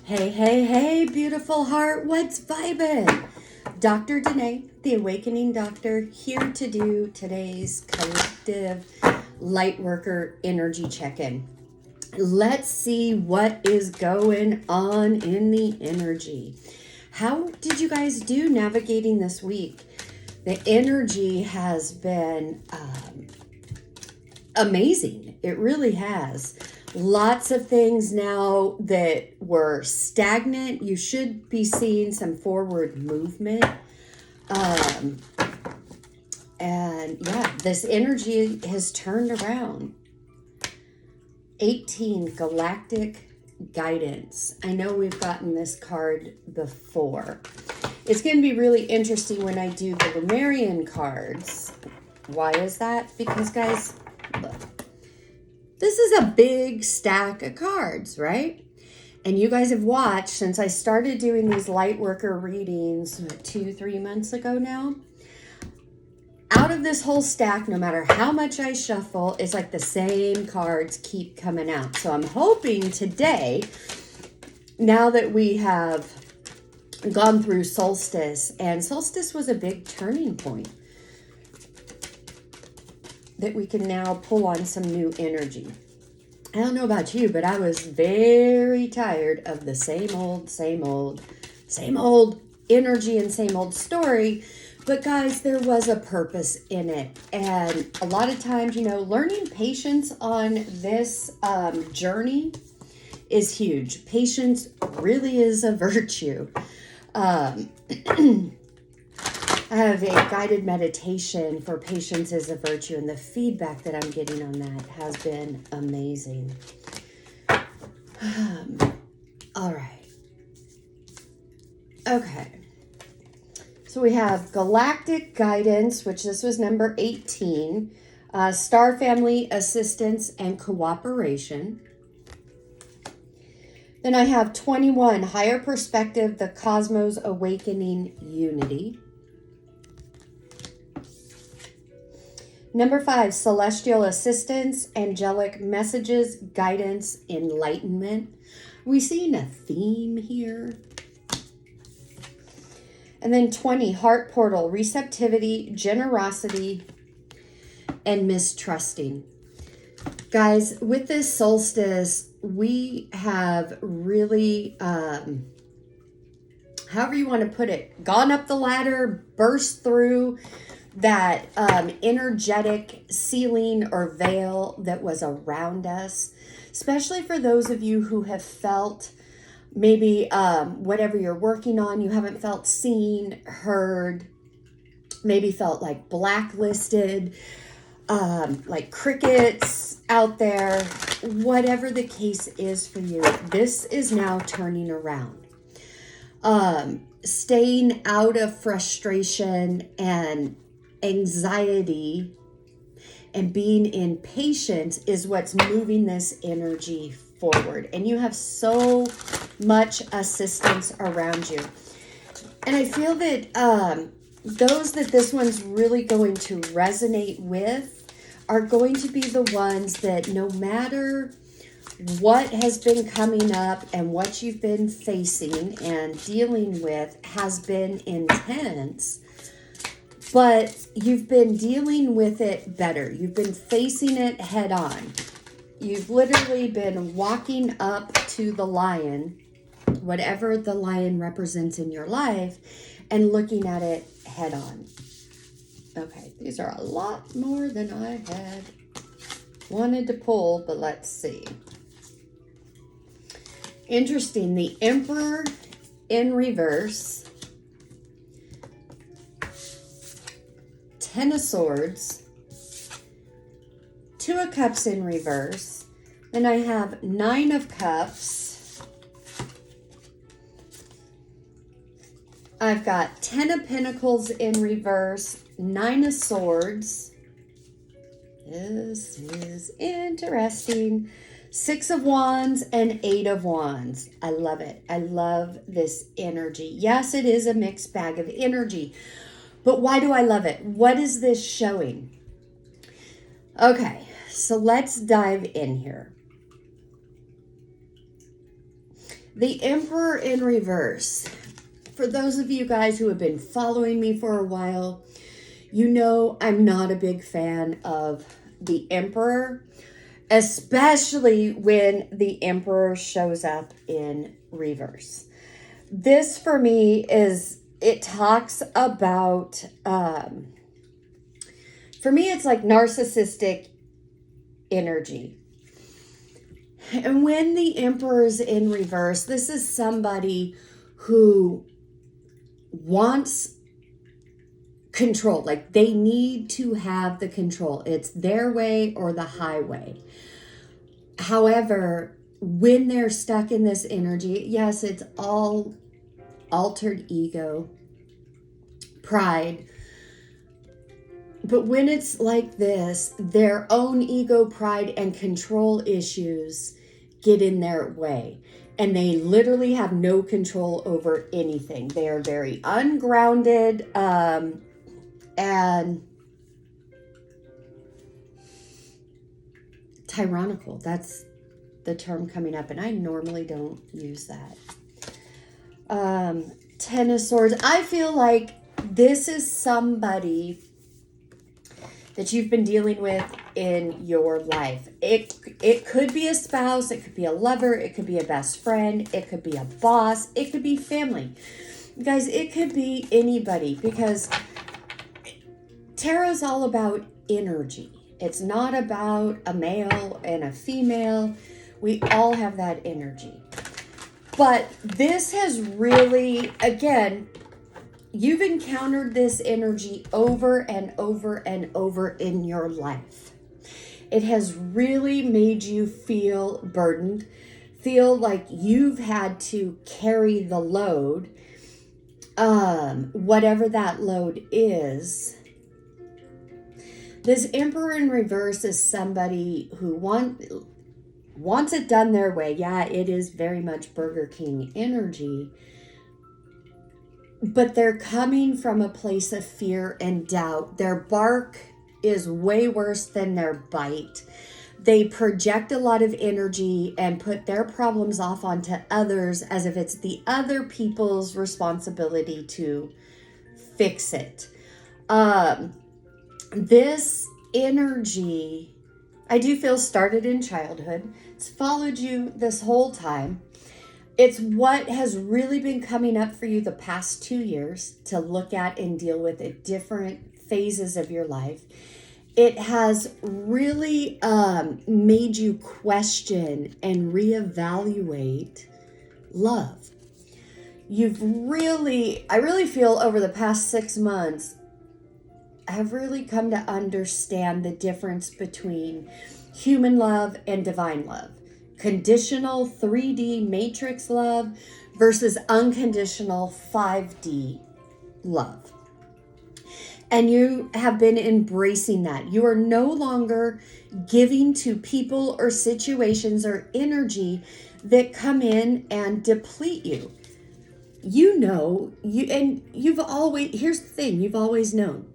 Hey, hey, hey, beautiful heart, what's vibin'? Dr. Danae, the Awakening Doctor, here to do today's collective Lightworker Energy check-in. Let's see what is going on in the energy. How did you guys do navigating this week? The energy has been amazing. It really has. Lots of things now that were stagnant. You should be seeing some forward movement. And yeah, this energy has turned around. 18, Galactic Guidance. I know we've gotten this card before. It's going to be really interesting when I do the Lumerian cards. Why is that? Because guys, look. This is a big stack of cards, right? And you guys have watched since I started doing these Lightworker readings 2-3 months ago now. Out of this whole stack, no matter how much I shuffle, it's like the same cards keep coming out. So I'm hoping today, now that we have gone through solstice, and solstice was a big turning point, that we can now pull on some new energy. I don't know about you, but I was very tired of the same old energy and same old story. But guys, there was a purpose in it. And a lot of times, learning patience on this journey is huge. Patience really is a virtue. I have a guided meditation for patience is a virtue, and the feedback that I'm getting on that has been amazing. All right. Okay. So we have Galactic Guidance, which this was number 18, Star Family Assistance and Cooperation. Then I have 21, Higher Perspective, the Cosmos Awakening Unity. Number 5, Celestial Assistance, Angelic Messages, Guidance, Enlightenment. We seeing a theme here. And then 20, Heart Portal, Receptivity, Generosity, and Mistrusting. Guys, with this solstice, we have really, however you want to put it, gone up the ladder, burst through that energetic ceiling or veil that was around us, especially for those of you who have felt maybe whatever you're working on, you haven't felt seen, heard, maybe felt like blacklisted, like crickets out there. Whatever the case is for you, this is now turning around. Staying out of frustration and anxiety and being in patience is what's moving this energy forward. And you have so much assistance around you. And I feel that those that this one's really going to resonate with are going to be the ones that no matter what has been coming up and what you've been facing and dealing with has been intense, but you've been dealing with it better. You've been facing it head on. You've literally been walking up to the lion, whatever the lion represents in your life, and looking at it head on. Okay, these are a lot more than I had wanted to pull, but let's see. Interesting, the Emperor in reverse, 10 of Swords, 2 of Cups in reverse, then I have 9 of Cups, I've got 10 of Pentacles in reverse, 9 of Swords, this is interesting, 6 of Wands and 8 of Wands. I love it. I love this energy. Yes, it is a mixed bag of energy. But why do I love it? What is this showing? Okay, so let's dive in here. The Emperor in reverse. For those of you guys who have been following me for a while, you know I'm not a big fan of the Emperor, especially when the Emperor shows up in reverse. This for me is, it talks about, for me it's like narcissistic energy. And when the Emperor is in reverse, this is somebody who wants control. Like they need to have the control. It's their way or the highway. However, when they're stuck in this energy, yes, it's all altered ego, pride. But when it's like this, their own ego, pride, and control issues get in their way. And they literally have no control over anything. They are very ungrounded and tyrannical. That's the term coming up, and I normally don't use that. Ten of Swords. I feel like this is somebody that you've been dealing with in your life. It could be a spouse, it could be a lover, it could be a best friend, it could be a boss, it could be family. Guys, it could be anybody, because tarot's all about energy. It's not about a male and a female. We all have that energy. But this has really, again, you've encountered this energy over and over and over in your life. It has really made you feel burdened, feel like you've had to carry the load, whatever that load is. This Emperor in reverse is somebody who wants it done their way. Yeah, it is very much Burger King energy. But they're coming from a place of fear and doubt. Their bark is way worse than their bite. They project a lot of energy and put their problems off onto others as if it's the other people's responsibility to fix it. This energy, I do feel, started in childhood. It's followed you this whole time. It's what has really been coming up for you the past 2 years to look at and deal with at different phases of your life. It has really made you question and reevaluate love. I really feel over the past 6 months, I have really come to understand the difference between human love and divine love. Conditional 3D matrix love versus unconditional 5D love. And you have been embracing that. You are no longer giving to people or situations or energy that come in and deplete you. You know, you've always, here's the thing, you've always known.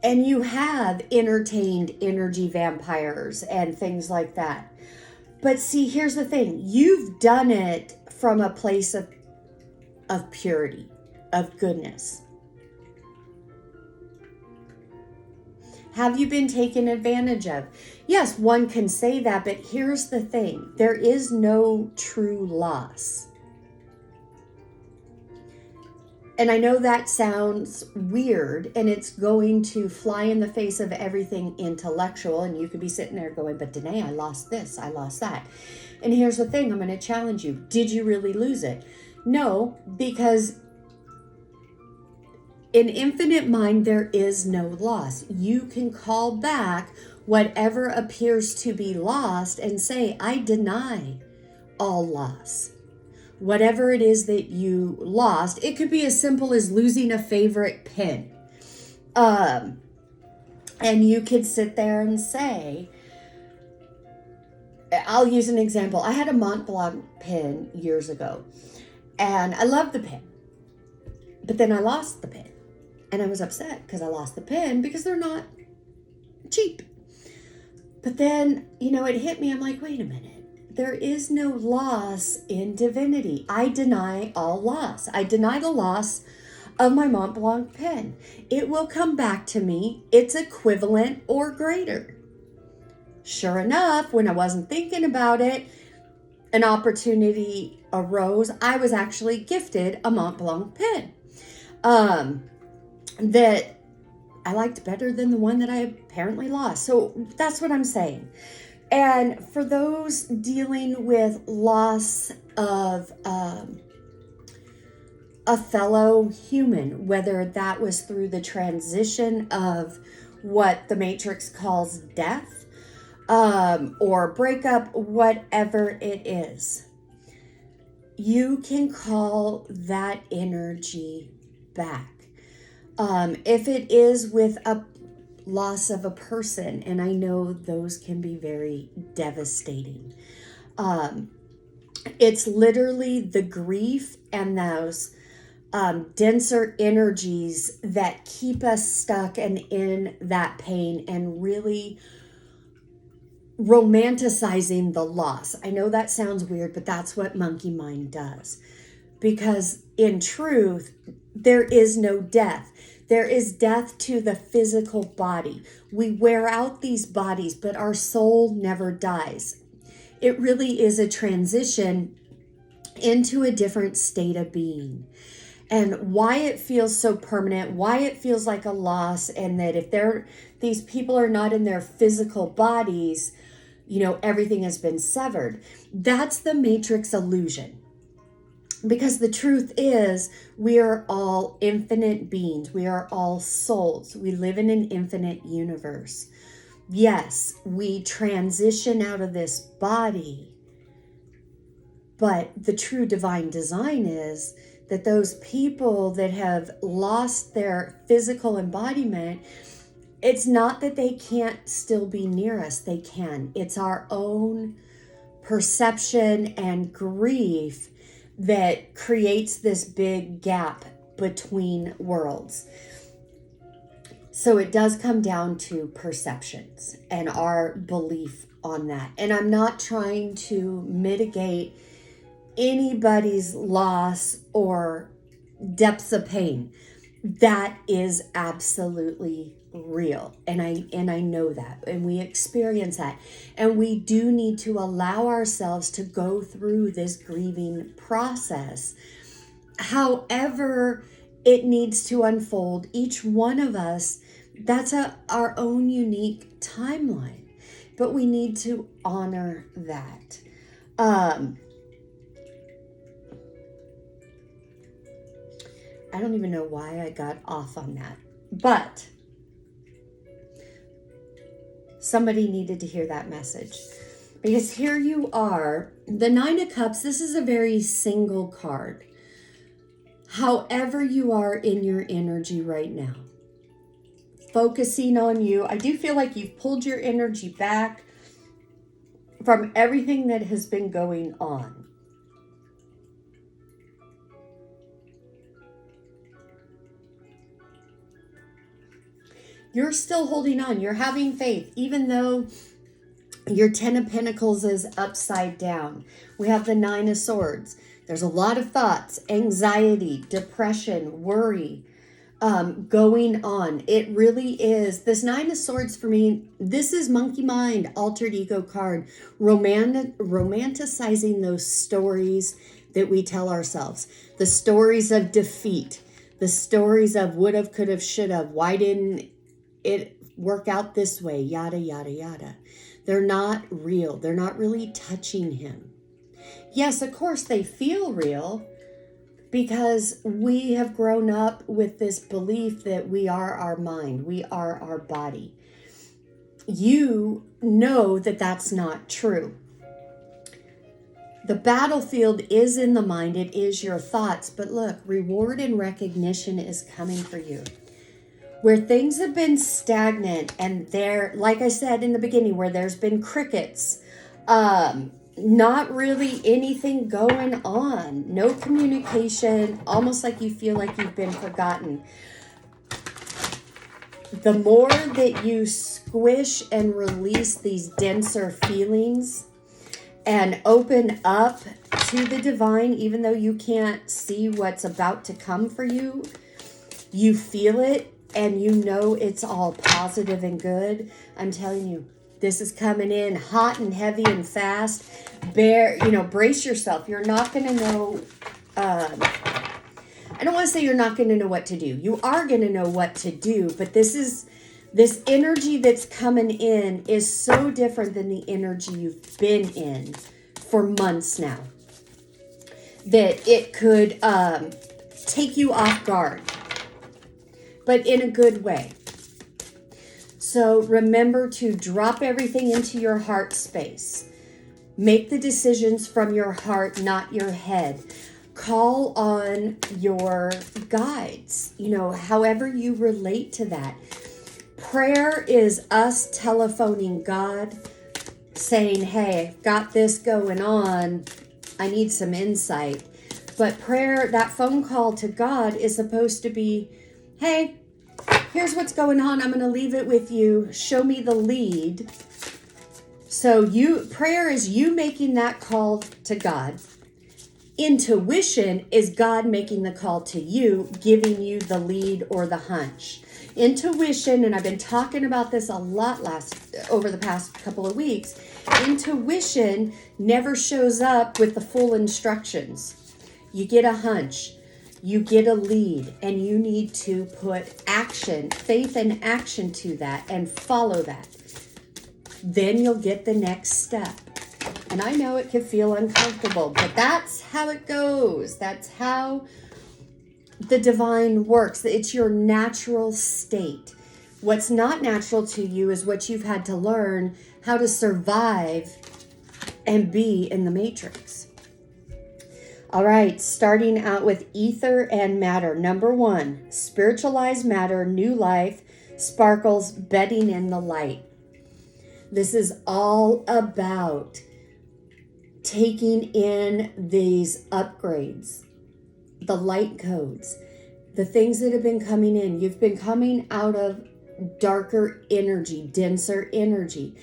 And you have entertained energy vampires and things like that. But see, here's the thing. You've done it from a place of purity, of goodness. Have you been taken advantage of? Yes, one can say that, but here's the thing. There is no true loss. And I know that sounds weird, and it's going to fly in the face of everything intellectual, and you could be sitting there going, but Danae, I lost this, I lost that. And here's the thing, I'm going to challenge you. Did you really lose it? No, because in infinite mind, there is no loss. You can call back whatever appears to be lost and say, I deny all loss. Whatever it is that you lost, it could be as simple as losing a favorite pen. And you could sit there and say, I'll use an example. I had a Mont Blanc pen years ago, and I loved the pen. But then I lost the pen. And I was upset because I lost the pen because they're not cheap. But then, it hit me. I'm like, wait a minute. there is no loss in divinity. I deny all loss. I deny the loss of my Mont Blanc pen. It will come back to me. It's equivalent or greater. Sure enough, when I wasn't thinking about it, an opportunity arose. I was actually gifted a Mont Blanc pen that I liked better than the one that I apparently lost. So that's what I'm saying. And for those dealing with loss of a fellow human, whether that was through the transition of what the Matrix calls death, or breakup, whatever it is, you can call that energy back. If it is with a loss of a person, and I know those can be very devastating. It's literally the grief and those denser energies that keep us stuck and in that pain and really romanticizing the loss. I know that sounds weird, but that's what monkey mind does. Because in truth, there is no death. There is death to the physical body. We wear out these bodies, but our soul never dies. It really is a transition into a different state of being. And why it feels so permanent, why it feels like a loss, and that if these people are not in their physical bodies, everything has been severed. That's the Matrix illusion. Because the truth is, we are all infinite beings. We are all souls. We live in an infinite universe. Yes, we transition out of this body. But the true divine design is that those people that have lost their physical embodiment, it's not that they can't still be near us. They can. It's our own perception and grief that creates this big gap between worlds. So it does come down to perceptions and our belief on that. And I'm not trying to mitigate anybody's loss or depths of pain. That is absolutely real. And I know that, and we experience that. And we do need to allow ourselves to go through this grieving process. However it needs to unfold, each one of us, that's our own unique timeline. But we need to honor that. I don't even know why I got off on that, but somebody needed to hear that message, because here you are, the Nine of Cups. This is a very single card. However you are in your energy right now, focusing on you. I do feel like you've pulled your energy back from everything that has been going on. You're still holding on. You're having faith, even though your Ten of Pentacles is upside down. We have the Nine of Swords. There's a lot of thoughts, anxiety, depression, worry going on. It really is. This Nine of Swords for me, this is monkey mind, altered ego card, romanticizing those stories that we tell ourselves. The stories of defeat, the stories of would have, could have, should have, why didn't it work out this way, yada, yada, yada. They're not real. They're not really touching him. Yes, of course, they feel real because we have grown up with this belief that we are our mind. We are our body. You know that that's not true. The battlefield is in the mind. It is your thoughts. But look, reward and recognition is coming for you. Where things have been stagnant and there, like I said in the beginning, where there's been crickets, not really anything going on, no communication, almost like you feel like you've been forgotten. The more that you squish and release these denser feelings, and open up to the divine, even though you can't see what's about to come for you. You feel it and you know it's all positive and good. I'm telling you, this is coming in hot and heavy and fast. Brace yourself. You're not going to know, I don't want to say you're not going to know what to do. You are going to know what to do, but this energy that's coming in is so different than the energy you've been in for months now, that it could take you off guard, but in a good way. So remember to drop everything into your heart space. Make the decisions from your heart, not your head. Call on your guides, however you relate to that. Prayer is us telephoning God, saying, hey, I've got this going on. I need some insight. But prayer, that phone call to God, is supposed to be, hey, here's what's going on. I'm going to leave it with you. Show me the lead. So prayer is you making that call to God. Intuition is God making the call to you, giving you the lead or the hunch. Intuition, and I've been talking about this a lot over the past couple of weeks, intuition never shows up with the full instructions. You get a hunch, you get a lead, and you need to put faith and action to that and follow that. Then you'll get the next step. And I know it can feel uncomfortable, but that's how it goes. That's how the divine works. It's your natural state. What's not natural to you is what you've had to learn how to survive and be in the matrix. All right, starting out with ether and matter. Number 1, spiritualized matter, new life, sparkles, bedding in the light. This is all about taking in these upgrades, the light codes, the things that have been coming in. You've been coming out of darker energy, denser energy.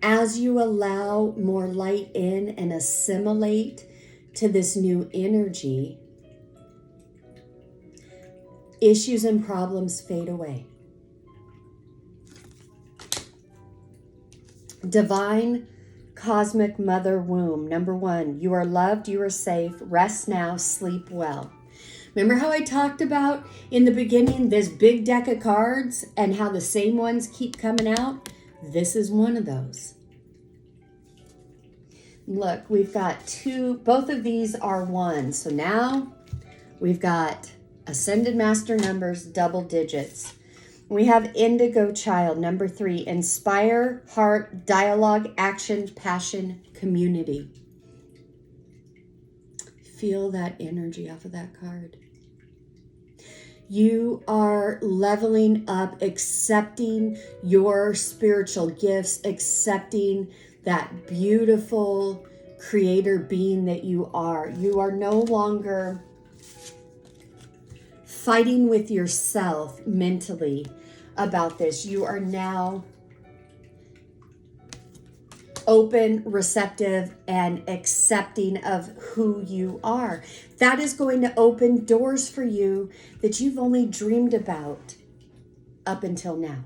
As you allow more light in and assimilate to this new energy, issues and problems fade away. Divine Cosmic Mother Womb. Number 1, you are loved, you are safe, rest now, sleep well. Remember how I talked about in the beginning this big deck of cards and how the same ones keep coming out? This is one of those. Look, we've got 2, both of these are 1. So now we've got Ascended Master numbers, double digits. We have Indigo Child, number 3, inspire, heart, dialogue, action, passion, community. Feel that energy off of that card. You are leveling up, accepting your spiritual gifts, accepting that beautiful creator being that you are. You are no longer fighting with yourself mentally about this. You are now open, receptive, and accepting of who you are. That is going to open doors for you that you've only dreamed about up until now.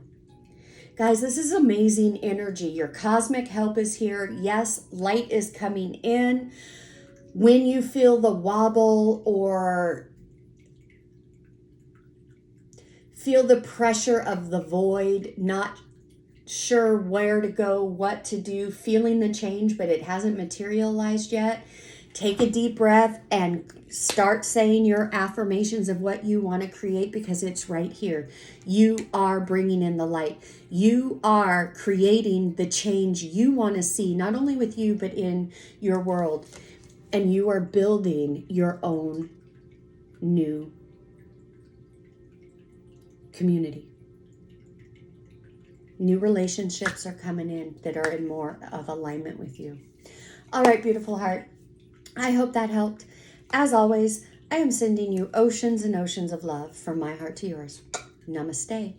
Guys, this is amazing energy. Your cosmic help is here. Yes, light is coming in. When you feel the wobble or feel the pressure of the void, not sure where to go, what to do, feeling the change, but it hasn't materialized yet, take a deep breath and start saying your affirmations of what you want to create, because it's right here. You are bringing in the light. You are creating the change you want to see, not only with you, but in your world. And you are building your own new community. New relationships are coming in that are in more of alignment with you. All right, beautiful heart. I hope that helped. As always, I am sending you oceans and oceans of love from my heart to yours. Namaste.